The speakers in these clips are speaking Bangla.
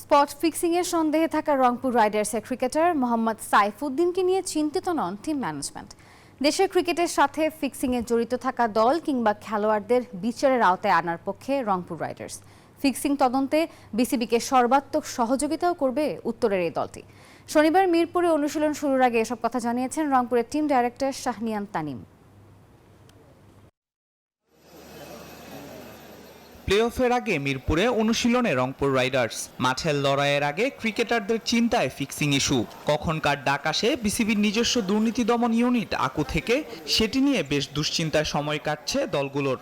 স্পট ফিক্সিংয়ের সন্দেহে থাকা রংপুর রাইডার্সের ক্রিকেটার মোহাম্মদ সাইফুদ্দিনকে নিয়ে চিন্তিত নন টিম ম্যানেজমেন্ট। দেশের ক্রিকেটের সাথে ফিক্সিংয়ে জড়িত থাকা দল কিংবা খেলোয়াড়দের বিচারের আওতায় আনার পক্ষে রংপুর রাইডার্স। ফিক্সিং তদন্তে বিসিবিকে সর্বাত্মক সহযোগিতাও করবে উত্তরের এই দলটি। শনিবার মিরপুরে অনুশীলন শুরুর আগে এসব কথা জানিয়েছেন রংপুরের টিম ডাইরেক্টর শাহনিয়ান তানিম। প্লে-অফের আগে মিরপুরে অনুশীলনে রংপুর রাইডার্স। মাঠের লড়াইয়ের আগে ক্রিকেটারদের চিন্তায় ফিক্সিং ইস্যু। কখন কার ডাক আসে বিসিবির নিজস্ব দুর্নীতি দমন ইউনিট আকু থেকে, সেটি নিয়ে বেশ দুশ্চিন্তায় সময় কাটছে দলগুলোর।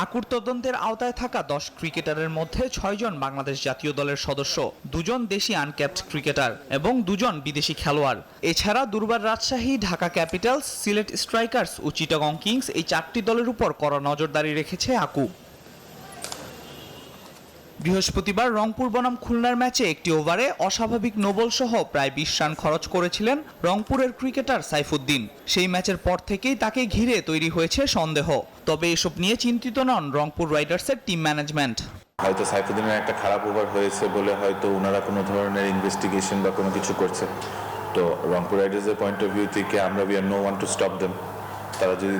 আকুর তদন্তের আওতায় থাকা 10 ক্রিকেটারের মধ্যে 6 জন বাংলাদেশ জাতীয় দলের সদস্য, 2 জন দেশি আনক্যাপড ক্রিকেটার এবং 2 জন বিদেশি খেলোয়াড়। এছাড়া দুর্বার রাজশাহী, ঢাকা ক্যাপিটালস, সিলেট স্ট্রাইকার্স ও চিটাগং কিংস এই 4টি দলের উপর কড়া নজরদারি রেখেছে আকু। বৃহস্পতিবার রংপুর বনাম খুলনার ম্যাচে একটি ওভারে অস্বাভাবিক নোবল সহ প্রায় 20 রান খরচ করেছিলেন রংপুরের ক্রিকেটার সাইফুদ্দিন। সেই ম্যাচের পর থেকেই তাকে ঘিরে তৈরি হয়েছে সন্দেহ। তবে এসব নিয়ে চিন্তিত নন রংপুর রাইডার্সের টিম ম্যানেজমেন্ট। হয়তো সাইফুদ্দিনের একটা খারাপ ওভার হয়েছে বলে হয়তো ওনারা কোনো ধরনের ইনভেস্টিগেশন বা কোনো কিছু করছে। তো রংপুর রাইডার্সের পয়েন্ট অফ ভিউ থেকে আমরা we are no one to stop them. তারা যদি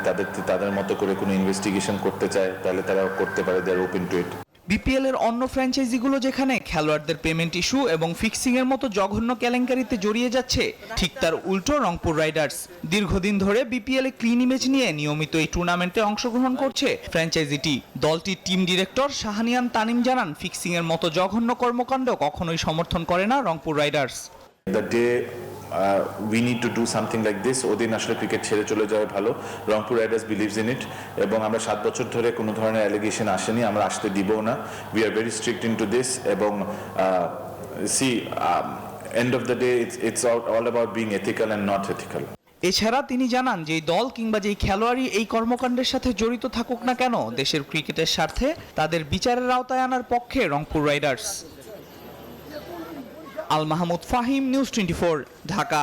তাদের মতো করে কোনো ইনভেস্টিগেশন করতে চায় তাহলে তারা করতে পারে, দে আর ওপেন টু ইট। বিপিএল এর অন্য ফ্র্যাঞ্চাইজিগুলো যেখানে খেলোয়াড়দের পেমেন্ট ইস্যু এবং ফিক্সিং এর মতো জঘন্য কেলেঙ্কারিতে জড়িয়ে যাচ্ছে, ঠিক তার উল্টো রংপুর রাইডার্স। দীর্ঘদিন ধরে বিপিএল এ ক্লিন ইমেজ নিয়ে নিয়মিত এই টুর্নামেন্টে অংশগ্রহণ করছে ফ্র্যাঞ্চাইজিটি। দলটির টিম ডিরেক্টর শাহনিয়ান তানিম জানান, ফিক্সিং এর মতো জঘন্য কর্মকাণ্ড কখনোই সমর্থন করে না Rangpur Riders. The day we need to do something like this, ওদিন আসলে ক্রিকেট ছেড়ে চলে যাওয়া ভালো। Rangpur Riders believes in it এবং আমরা 7 বছর ধরে কোনো ধরনের অ্যালিগেশন আসেনি, আমরা আসতে দিবও না। We are very strict in to this এবং end of the day it's all about being ethical and not ethical. এছাড়া তিনি জানান, যে দল কিংবা যেই খেলোয়াড়ই এই কর্মকাণ্ডের সাথে জড়িত থাকুক না কেন, দেশের ক্রিকেটের স্বার্থে তাদের বিচারের আওতায় আনার পক্ষে রংপুর রাইডার্স। আল মাহমুদ ফাহিম, নিউজ 24, ঢাকা।